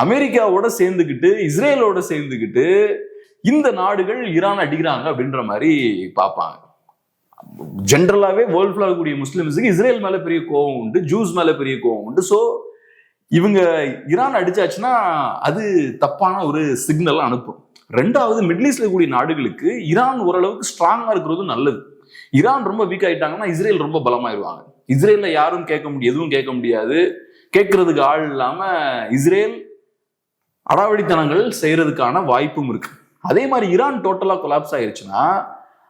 அமெரிக்காவோட சேர்ந்துக்கிட்டு இஸ்ரேலோட சேர்ந்துக்கிட்டு இந்த நாடுகள் ஈரான் அடிக்கிறாங்க அப்படின்ற மாதிரி பார்ப்பாங்க. ஜென்ரலாவே வேர்ல்ட் ஃபுல்லா இருக்கக்கூடிய முஸ்லிம்ஸுக்கு இஸ்ரேல் மேல பெரிய கோவம் உண்டு, ஜூஸ் மேல பெரிய கோவம் உண்டு. ஸோ இவங்க ஈரான் அடிச்சாச்சுன்னா அது தப்பான ஒரு சிக்னல் அனுப்பும். ரெண்டாவது, மிடில் ஈஸ்ட்ல இருக்கக்கூடிய நாடுகளுக்கு ஈரான் ஓரளவுக்கு ஸ்ட்ராங்கா இருக்கிறது நல்லது. ஈரான் ரொம்ப வீக் ஆயிட்டாங்கன்னா இஸ்ரேல் ரொம்ப பலமாயிருவாங்க. இஸ்ரேல்ல யாரும் எதுவும் கேட்க முடியாது, கேட்கறதுக்கு ஆள் இல்லாம இஸ்ரேல் அடாவடித்தனங்கள் செய்யறதுக்கான வாய்ப்பும் இருக்கு. அதே மாதிரி ஈரான் டோட்டலா கொலாப்ஸ் ஆயிருச்சுன்னா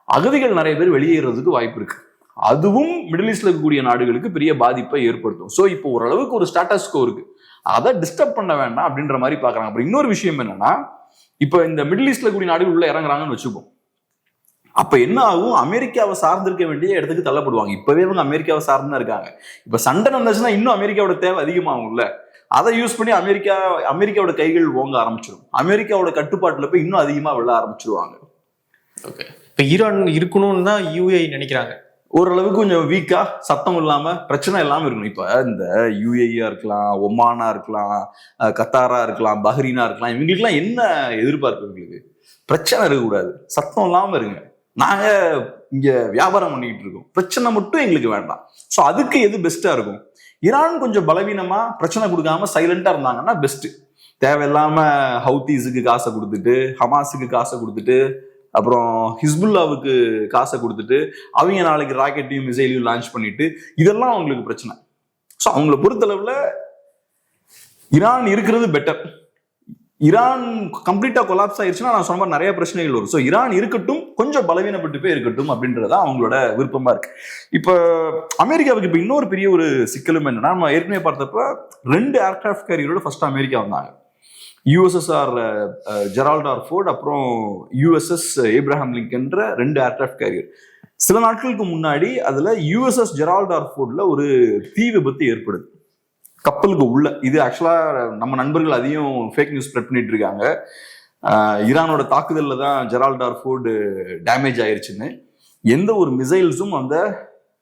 அகதிகள் நிறைய பேர் வெளியேறதுக்கு வாய்ப்பு இருக்கு. அதுவும் மிடில் ஈஸ்ட்ல இருக்கக்கூடிய நாடுகளுக்கு பெரிய பாதிப்பை ஏற்படுத்தும். ஸோ இப்போ ஓரளவுக்கு ஒரு ஸ்டேட்டஸ் கோ இருக்கு, அதை டிஸ்டர்ப் பண்ண வேண்டாம் அப்படின்ற மாதிரி பாக்குறாங்க. அப்புறம் இன்னொரு விஷயம் என்னன்னா, இப்ப இந்த மிடில் ஈஸ்ட்ல இருக்கக்கூடிய நாடுகள் உள்ள இறங்குறாங்கன்னு வச்சுப்போம், அப்ப என்ன ஆகும்? அமெரிக்காவை சார்ந்திருக்க வேண்டிய இடத்துக்கு தள்ளப்படுவாங்க. இப்பவே இவங்க அமெரிக்காவை சார்ந்து இருக்காங்க. இப்ப சண்டை நடந்துச்சுன்னா இன்னும் அமெரிக்காவோட தேவை அதிகமாகும்ல, அதை யூஸ் பண்ணி அமெரிக்காவோட கைகள் ஓங்க ஆரம்பிச்சிடும். அமெரிக்காவோட கட்டுப்பாட்டுல போய் இன்னும் அதிகமா விழ ஆரம்பிச்சிருவாங்க. ஓகே, இப்ப ஈரான் இருக்கணும்னு தான் யுஏஇ நினைக்கிறாங்க. ஓரளவுக்கு கொஞ்சம் வீக்கா, சத்தம் இல்லாம, பிரச்சனை இல்லாம இருக்கணும். இப்ப இந்த யுஏஇயா இருக்கலாம், ஒமானா இருக்கலாம், கத்தாரா இருக்கலாம், பஹ்ரீனா இருக்கலாம், இவங்களுக்குலாம் என்ன எதிர்பார்ப்பு? இவங்களுக்கு பிரச்சனை இருக்கக்கூடாது, சத்தம் இல்லாம இருங்க, நாங்க இங்க வியாபாரம் பண்ணிக்கிட்டு இருக்கோம், பிரச்சனை மட்டும் எங்களுக்கு வேண்டாம். ஸோ அதுக்கு எது பெஸ்டா இருக்கும்? ஈரான் கொஞ்சம் பலவீனமா பிரச்சனை கொடுக்காம சைலண்டா இருந்தாங்கன்னா பெஸ்ட். தேவையில்லாம ஹவுத்தீஸுக்கு காசை கொடுத்துட்டு, ஹமாஸுக்கு காசை கொடுத்துட்டு, அப்புறம் ஹிஸ்புல்லாவுக்கு காசை கொடுத்துட்டு அவங்க நாளைக்கு ராக்கெட்டையும் மிசைலையும் லான்ச் பண்ணிட்டு, இதெல்லாம் அவங்களுக்கு பிரச்சனை. ஸோ அவங்கள பொறுத்தளவுல ஈரான் இருக்கிறது பெட்டர். ஈரான் கம்ப்ளீட்டா கொலாப்ஸ் ஆயிடுச்சுன்னா நான் சொன்ன மாதிரி நிறைய பிரச்சனைகள் வரும். ஸோ ஈரான் இருக்கட்டும், கொஞ்சம் பலவீனப்பட்டு போய் இருக்கட்டும் அப்படின்றதா அவங்களோட விருப்பமா இருக்கு. இப்ப அமெரிக்காவுக்கு இப்ப இன்னொரு பெரிய ஒரு சிக்கலும் என்னன்னா, நம்ம ஏற்கனவே பார்த்தப்ப 2 ஏர்கிராஃப்ட் கேரியரோட ஃபர்ஸ்ட் அமெரிக்கா வந்தாங்க. USSR ஜெரால்ட் ஆர் ஃபோர்ட், அப்புறம் USS ஏப்ரஹாம் லிங்கன்ற 2 ஏர்கிராஃப்ட் கேரியர். சில நாட்களுக்கு முன்னாடி அதுல USS ஜெரால்ட் ஆர் ஃபோர்ட்ல ஒரு தீ விபத்து ஏற்படுது. கப்பலுக்கு உள்ள, இது ஆக்சுவலா நம்ம நண்பர்கள் அதையும் ஃபேக் நியூஸ் ஸ்ப்ரெட் பண்ணிட்டு இருக்காங்க. ஈரானோட தாக்குதல்ல தான் ஜெரால்ட் டார்ஃபோர்டு டேமேஜ் ஆயிருச்சுன்னு. எந்த ஒரு மிசைல்ஸும் அந்த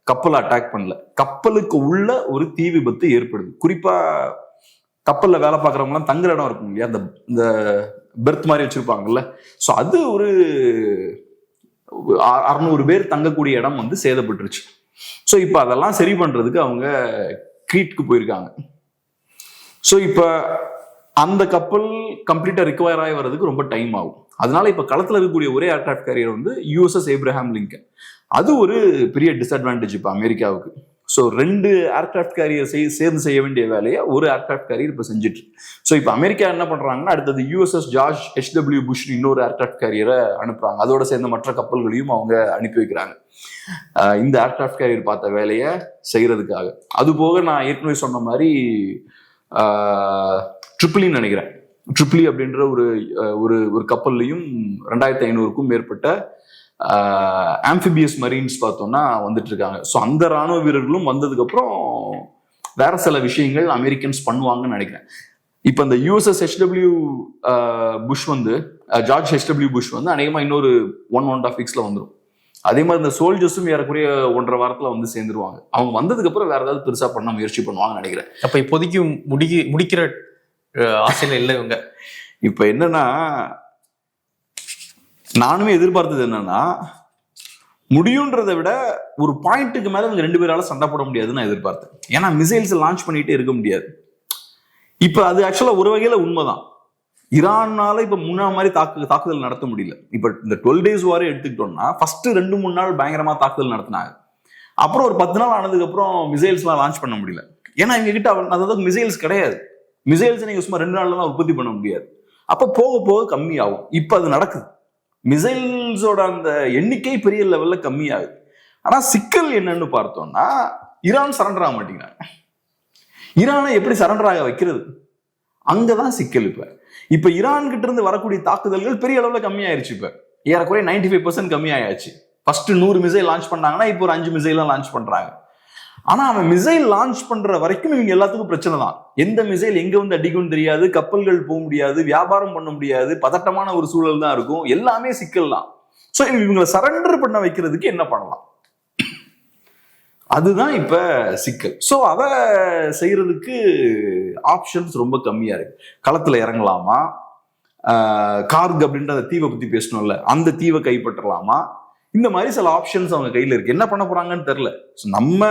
கப்பலை அட்டாக் பண்ணல. கப்பலுக்கு உள்ள ஒரு தீ விபத்து ஏற்படுது. குறிப்பா கப்பல்ல வேலை பார்க்குறவங்க எல்லாம் தங்குற இடம் இருக்கும் இல்லையா, இந்த பெர்த் மாதிரி வச்சிருப்பாங்கல்ல. ஸோ அது ஒரு 600 பேர் தங்கக்கூடிய இடம் வந்து சேதப்பட்டுருச்சு. ஸோ இப்போ அதெல்லாம் சரி பண்றதுக்கு அவங்க கிரீட்க்கு போயிருக்காங்க. ஸோ இப்போ அந்த கப்பல் கம்ப்ளீட்டா ரிகவர் ஆகி வர்றதுக்கு ரொம்ப டைம் ஆகும். அதனால இப்ப களத்துல இருக்கக்கூடிய ஒரே ஏர்கிராஃப்ட் கேரியர் வந்து USS ஏப்ரஹாம் லிங்கன். அது ஒரு பெரிய டிஸ்அட்வான்டேஜ் இப்ப அமெரிக்காவுக்கு. ஸோ 2 ஏர்கிராஃப்ட் கேரியர் சேர்ந்து செய்ய வேண்டிய வேலையை ஒரு ஏர்கிராஃப்ட் கேரியர் இப்ப செஞ்சுட்டு. ஸோ இப்ப அமெரிக்கா என்ன பண்றாங்கன்னா, அடுத்தது USS ஜார்ஜ் H.W. புஷ் இன்னொரு ஏர்கிராஃப்ட் கேரியரை அனுப்புறாங்க. அதோட சேர்ந்த மற்ற கப்பல்களையும் அவங்க அனுப்பி வைக்கிறாங்க இந்த ஏர்கிராஃப்ட் கேரியர் பார்த்த வேலையை செய்யறதுக்காக. அது போக நான் ஏற்கனவே சொன்ன மாதிரி ட்ரிபிளின்னு நினைக்கிறேன், ட்ரிபிளி அப்படின்ற ஒரு கப்பல்லையும் 2500க்கும் மேற்பட்ட ஆம்பிபியஸ் மரீன்ஸ் பார்த்தோம்னா வந்துட்டு இருக்காங்க. ஸோ அந்த ராணுவ வீரர்களும் வந்ததுக்கு அப்புறம் வேற சில விஷயங்கள் அமெரிக்கன்ஸ் பண்ணுவாங்கன்னு நினைக்கிறேன். இப்போ இந்த USS H.W. புஷ் வந்து ஜார்ஜ் H.W. புஷ் வந்து அநேகமா இன்னொரு 1.5 வீக்ஸ்ல வந்துடும். அதே மாதிரி இந்த சோல்ஜர்ஸும் ஏறக்குறைய 1.5 வாரத்துல வந்து சேர்ந்துருவாங்க. அவங்க வந்ததுக்கு அப்புறம் வேற ஏதாவது பெருசா பண்ண முயற்சி பண்ணுவாங்கன்னு நினைக்கிறேன். அப்ப இப்போதைக்கு முடிக்கிற ஆசையில இல்லை இவங்க. இப்ப என்னன்னா, நானுமே எதிர்பார்த்தது என்னன்னா, முடியுன்றதை விட ஒரு பாயிண்ட்டுக்கு மேல இவங்க 2 பேரால சண்டை போட முடியாதுன்னு நான் எதிர்பார்த்தேன். ஏன்னா மிசைல்ஸ் லான்ச் பண்ணிட்டே இருக்க முடியாது. இப்ப அது ஆக்சுவலா ஒரு வகையில உண்மைதான். ஈரானால இப்ப முன்னா மாதிரி தாக்குதல் நடத்த முடியல. இப்ப இந்த 12 days வாரே எடுத்துக்கிட்டோம்னா, ஃபர்ஸ்ட் 2-3 நாள் பயங்கரமா தாக்குதல் நடத்தினாங்க. அப்புறம் ஒரு 10 நாள் ஆனதுக்கு அப்புறம் மிசைல்ஸ் எல்லாம் லான்ச் பண்ண முடியல. ஏன்னா எங்க கிட்ட அதாவது மிசைல்ஸ் கிடையாது. மிசைல்ஸ் நீங்க சும்மா 2 நாள்ல உற்பத்தி பண்ண முடியாது. அப்ப போக போக கம்மி ஆகும். இப்ப அது நடக்குது. மிசைல்ஸோட அந்த எண்ணிக்கை பெரிய லெவல்ல கம்மியாகுது. ஆனா சிக்கல் என்னன்னு பார்த்தோம்னா, ஈரான் சரண்டர் ஆக மாட்டேங்கிறாங்க. ஈரானை எப்படி சரண்டர் ஆக வைக்கிறது, அங்கதான் சிக்கல். இப்ப ஈரான் கிட்ட இருந்து வரக்கூடிய தாக்குதல்கள் பெரிய அளவுல கம்மியாயிருச்சு. இப்ப ஏறக்குறைய 95% கம்மியாயாச்சு. ஃபர்ஸ்ட் 100 மிசைல் லான்ச் பண்ணாங்கன்னா இப்போ ஒரு 5 மிசைல் லான்ச் பண்றாங்க. ஆனா அவன் மிசைல் லான்ச் பண்ற வரைக்கும் இவங்க எல்லாத்துக்கும் பிரச்சனை தான். எந்த மிசைல் எங்க வந்து அடிக்கும்னு தெரியாது, கப்பல்கள் போக முடியாது, வியாபாரம் பண்ண முடியாது, பதட்டமான ஒரு சூழல் தான் இருக்கும். எல்லாமே சிக்கல் தான். சோ இவங்களை சரண்டர் பண்ண வைக்கிறதுக்கு என்ன பண்ணலாம், அதுதான் இப்ப சிக்கல். சோ அதை செய்யறதுக்கு ஆப்ஷன்ஸ் ரொம்ப கம்மியா இருக்கு. களத்துல இறங்கலாமா, கார்க் அப்படின்ற அந்த தீவை பத்தி பேசணும்ல, அந்த தீவை கைப்பற்றலாமா, இந்த மாதிரி சில ஆப்ஷன்ஸ் அவங்க கையில இருக்கு. என்ன பண்ண போறாங்கன்னு தெரியல. நம்ம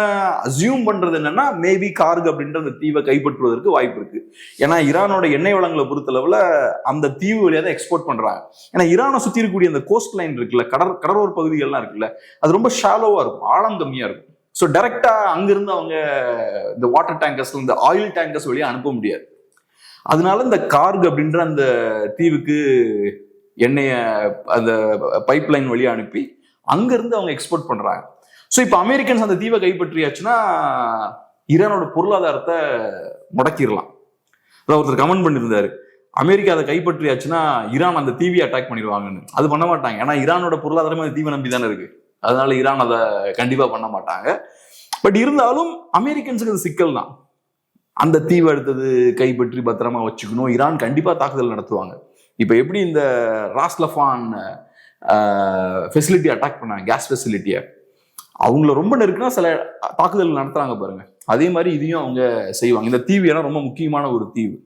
அசியூம் பண்றது என்னன்னா, மேபி கார்க் அப்படின்ற அந்த தீவை கைப்பற்றுவதற்கு வாய்ப்பு இருக்கு. ஏன்னா ஈரானோட எண்ணெய் வளங்களை பொறுத்தளவுல அந்த தீவு வழியா தான் எக்ஸ்போர்ட் பண்றாங்க. ஏன்னா ஈரானை சுத்தி இருக்கக்கூடிய அந்த கோஸ்ட் லைன் இருக்குல்ல, கடலோர பகுதிகள்லாம் இருக்குல்ல, அது ரொம்ப ஷாலோவா இருக்கும், ஆழம் கம்மியா இருக்கும். ஸோ டைரக்டா அங்கிருந்து அவங்க இந்த வாட்டர் டேங்கர்ஸ், இந்த ஆயில் டேங்கர்ஸ் வழியா அனுப்ப முடியாது. அதனால இந்த கார்க் அப்படின்ற அந்த தீவுக்கு எண்ணெய அந்த பைப் லைன் வழியா அனுப்பி அங்கிருந்து அவங்க எக்ஸ்போர்ட் பண்றாங்க. ஸோ இப்போ அமெரிக்கன்ஸ் அந்த தீவை கைப்பற்றியாச்சுன்னா ஈரானோட பொருளாதாரத்தை முடக்கிடலாம். அதாவது ஒருத்தர் கமெண்ட் பண்ணியிருந்தாரு, அமெரிக்கா அதை கைப்பற்றியாச்சுன்னா ஈரான் அந்த தீவியை அட்டாக் பண்ணிடுவாங்கன்னு. அது பண்ண மாட்டாங்க. ஏன்னா ஈரானோட பொருளாதாரமே அந்த தீவை நம்பி தானே இருக்கு. அதனால ஈரான் அதை கண்டிப்பா பண்ண மாட்டாங்க. பட் இருந்தாலும் அமெரிக்கன்ஸுக்கு அது சிக்கல் தான். அந்த தீவை எடுத்தது கைப்பற்றி பத்திரமா வச்சுக்கணும். ஈரான் கண்டிப்பா தாக்குதல் நடத்துவாங்க. இப்ப எப்படி இந்த ராஸ்லஃபான் ஃபெசிலிட்டி அட்டாக் பண்ணாங்க, கேஸ் ஃபெசிலிட்டியை, அவங்கள ரொம்ப நெருக்கினா சில தாக்குதல் நடத்துறாங்க பாருங்க, அதே மாதிரி இதையும் அவங்க செய்வாங்க. இந்த தீவு ஏன்னா ரொம்ப முக்கியமான ஒரு தீவு.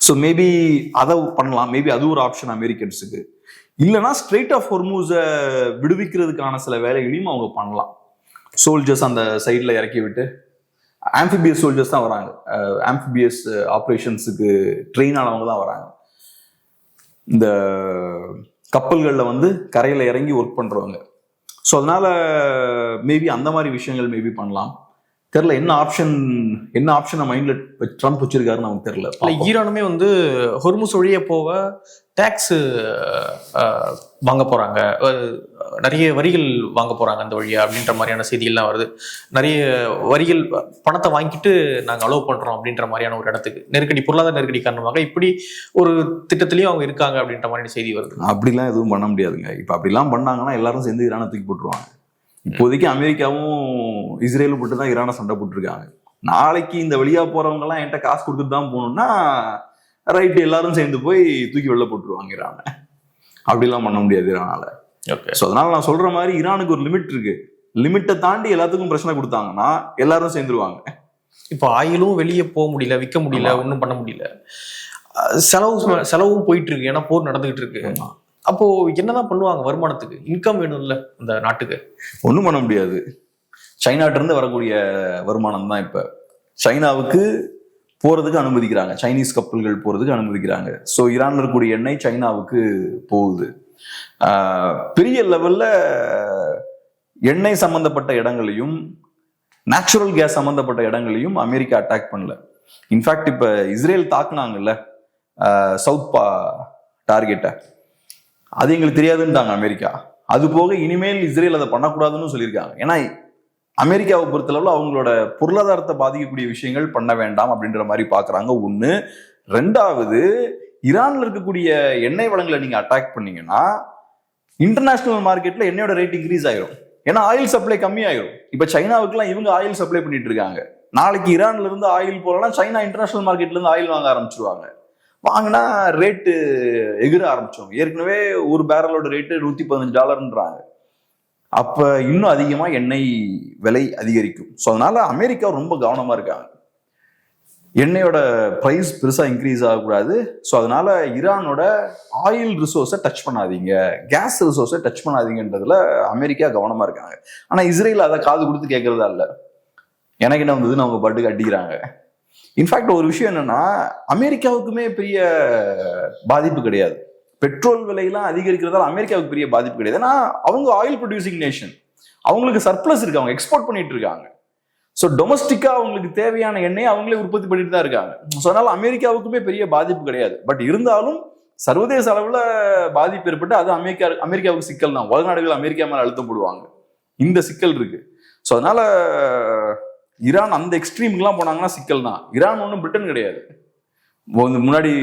ஸோ மேபி அதை பண்ணலாம். மேபி அது ஒரு ஆப்ஷன் அமெரிக்கன்ஸுக்கு. இல்லைன்னா ஸ்ட்ரெயிட் ஆஃப் ஹொர்மூஸை விடுவிக்கிறதுக்கான சில வேலைகளையும் அவங்க பண்ணலாம். சோல்ஜர்ஸ் அந்த சைடில் இறக்கி விட்டு, ஆம்பிபியஸ் சோல்ஜர்ஸ் தான் வராங்க, ஆம்பிபியஸ் ஆப்ரேஷன்ஸுக்கு ட்ரெயின் ஆனவங்க தான் வராங்க. இந்த கப்பல்களில் வந்து கரையில் இறங்கி ஒர்க் பண்ணுறவங்க. ஸோ அதனால மேபி அந்த மாதிரி விஷயங்கள் மேபி பண்ணலாம். தெரியல என்ன ஆப்ஷன் மைண்ட்ல ட்ரம்ப் வச்சிருக்காருன்னு நமக்கு தெரியல. ஈரானுமே வந்து ஹொர்முஸ் வழியே போக டாக்ஸ் வாங்க போறாங்க, நிறைய வரிகள் வாங்க போறாங்க அந்த வழியா அப்படின்ற மாதிரியான செய்திகள்லாம் வருது. நிறைய வரிகள் பணத்தை வாங்கிட்டு நாங்கள் அலோவ் பண்றோம் அப்படின்ற மாதிரியான ஒரு இடத்துக்கு நெருக்கடி, பொருளாதார நெருக்கடி காரணமாக இப்படி ஒரு திட்டத்திலையும் அவங்க இருக்காங்க அப்படின்ற மாதிரியான செய்தி வருது. அப்படிலாம் எதுவும் பண்ண முடியாதுங்க. இப்ப அப்படிலாம் பண்ணாங்கன்னா எல்லாரும் சேர்ந்து ஈரானை தூக்கி போட்டுருவாங்க. இப்போதைக்கு அமெரிக்காவும் இஸ்ரேலும் மட்டும் தான் ஈரானை சண்டை போட்டுருக்காங்க. நாளைக்கு இந்த வழியா போறவங்க எல்லாம் என்கிட்ட காசு கொடுத்துட்டு தான் போகணும்னா ரைட்டு எல்லாரும் சேர்ந்து போய் தூக்கி வெளில போட்டுருவாங்க ஈரானை. அப்படிலாம் பண்ண முடியாது ஈரானால. ஸோ அதனால நான் சொல்ற மாதிரி ஈரானுக்கு ஒரு லிமிட் இருக்கு. லிமிட்டை தாண்டி எல்லாத்துக்கும் பிரச்சனை கொடுத்தாங்கன்னா எல்லாரும் சேர்ந்துருவாங்க. இப்போ ஆயிலும் வெளியே போக முடியல, விற்க முடியல, ஒன்றும் பண்ண முடியல, செலவும் போயிட்டு இருக்கு, ஏன்னா போர் நடந்துகிட்டு இருக்கு. அப்போ என்னதான் பண்ணுவாங்க? வருமானத்துக்கு இன்கம் வேணும்ல அந்த நாட்டுக்கு. ஒன்றும் பண்ண முடியாது. சைனாட்ட இருந்து வரக்கூடிய வருமானம் தான் இப்ப சைனாவுக்கு போறதுக்கு அனுமதிக்கிறாங்க, சைனீஸ் கப்பல்கள் போறதுக்கு அனுமதிக்கிறாங்க. ஸோ ஈரான்ல இருக்கக்கூடிய எண்ணெய் சைனாவுக்கு போகுது. பெரிய லெவல்ல எண்ணெய் சம்பந்தப்பட்ட இடங்களையும் நேச்சுரல் கேஸ் சம்பந்தப்பட்ட இடங்களையும் அமெரிக்கா அட்டாக் பண்ணல. இன்ஃபேக்ட் இப்ப இஸ்ரேல் தாக்குனாங்கல்ல சவுத் டார்கெட்டை, அது எங்களுக்கு தெரியாதுன்ட்டாங்க அமெரிக்கா. அது போக இனிமேல் இஸ்ரேல் அதை பண்ணக்கூடாதுன்னு சொல்லியிருக்காங்க. ஏன்னா அமெரிக்காவை பொறுத்தளவுல அவங்களோட பொருளாதாரத்தை பாதிக்கக்கூடிய விஷயங்கள் பண்ண வேண்டாம் அப்படின்ற மாதிரி பாக்குறாங்க. ஒண்ணு. ரெண்டாவது, ஈரான்ல இருக்கக்கூடிய எண்ணெய் வளங்களை நீங்க அட்டாக் பண்ணீங்கன்னா இன்டர்நேஷனல் மார்க்கெட்ல எண்ணெயோட ரேட் இன்க்ரீஸ் ஆயிரும். ஏன்னா ஆயில் சப்ளை கம்மி ஆயிரும். இப்ப சைனாவுக்குலாம் இவங்க ஆயில் சப்ளை பண்ணிட்டு இருக்காங்க. நாளைக்கு ஈரான்ல இருந்து ஆயில் போறலாம், சைனா இன்டர்நேஷனல் மார்க்கெட்ல இருந்து ஆயில் வாங்க ஆரம்பிச்சிருவாங்க. வாங்கினா ரேட்டு எகிர ஆரம்பிச்சோம். ஏற்கனவே ஒரு பேரலோட ரேட்டு $115. அப்ப இன்னும் அதிகமா எண்ணெய் விலை அதிகரிக்கும். ஸோ அதனால அமெரிக்கா ரொம்ப கவனமா இருக்காங்க. எண்ணெயோட பிரைஸ் பெருசா இன்க்ரீஸ் ஆகக்கூடாது. ஸோ அதனால ஈரானோட ஆயில் ரிசோர்ஸை டச் பண்ணாதீங்க, கேஸ் ரிசோர்ஸை டச் பண்ணாதீங்கன்றதுல அமெரிக்கா கவனமா இருக்காங்க. ஆனா இஸ்ரேல் அதை காது கொடுத்து கேட்கறதா இல்ல. எனக்கு என்ன வந்ததுன்னு அவங்க பாட்டுக்கு அடிக்கிறாங்க. இன்ஃபேக்ட் ஒரு விஷயம் என்னன்னா, அமெரிக்காவுக்குமே பெரிய பாதிப்பு கிடையாது. பெட்ரோல் விலையெல்லாம் அதிகரிக்கிறதால அமெரிக்காவுக்கு பெரிய பாதிப்பு கிடையாது. ஏன்னா அவங்க ஆயில் ப்ரொடியூசிங் நேஷன், அவங்களுக்கு சர்ப்ளஸ் இருக்கு, அவங்க எக்ஸ்போர்ட் பண்ணிட்டு இருக்காங்க. ஸோ டொமஸ்டிக்கா அவங்களுக்கு தேவையான எண்ணெய் அவங்களே உற்பத்தி பண்ணிட்டு தான் இருக்காங்க. ஸோ அதனால அமெரிக்காவுக்குமே பெரிய பாதிப்பு கிடையாது. பட் இருந்தாலும் சர்வதேச அளவுல பாதிப்பு ஏற்பட்டு அது அமெரிக்காவுக்கு சிக்கல் தான். உலக நாடுகள் அமெரிக்கா மேல அழுத்தம் போடுவாங்க. இந்த சிக்கல் இருக்கு. ஸோ அதனால ஈரான் அந்த எக்ஸ்ட்ரீமுக்குலாம் போனாங்கன்னா சிக்கல் தான். ஈரான் ஒன்றும் பிரிட்டன் கிடையாது. முன்னாடி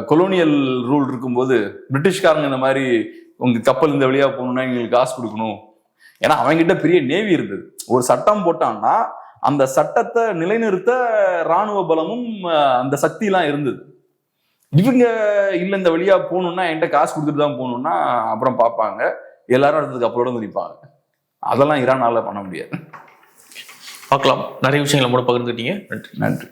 கொலோனியல் ரூல் இருக்கும்போது பிரிட்டிஷ்காரங்க இந்த மாதிரி உங்க கப்பல் இந்த வழியா போகணும்னா எங்களுக்கு காசு கொடுக்கணும், ஏன்னா அவங்ககிட்ட பெரிய நேவி இருந்தது. ஒரு சட்டம் போட்டான்னா அந்த சட்டத்தை நிலைநிறுத்த இராணுவ பலமும் அந்த சக்தி எல்லாம் இருந்தது. இவங்க இல்ல இந்த வழியா போகணும்னா என்கிட்ட காசு கொடுத்துட்டு தான் போகணும்னா அப்புறம் பார்ப்பாங்க, எல்லாரும் அடுத்ததுக்கு அப்புறம் வந்து நிற்பாங்க. அதெல்லாம் ஈரானால பண்ண முடியாது. பார்க்கலாம். நிறைய விஷயங்களை கூட பகிர்ந்துட்டீங்க. நன்றி. நன்றி.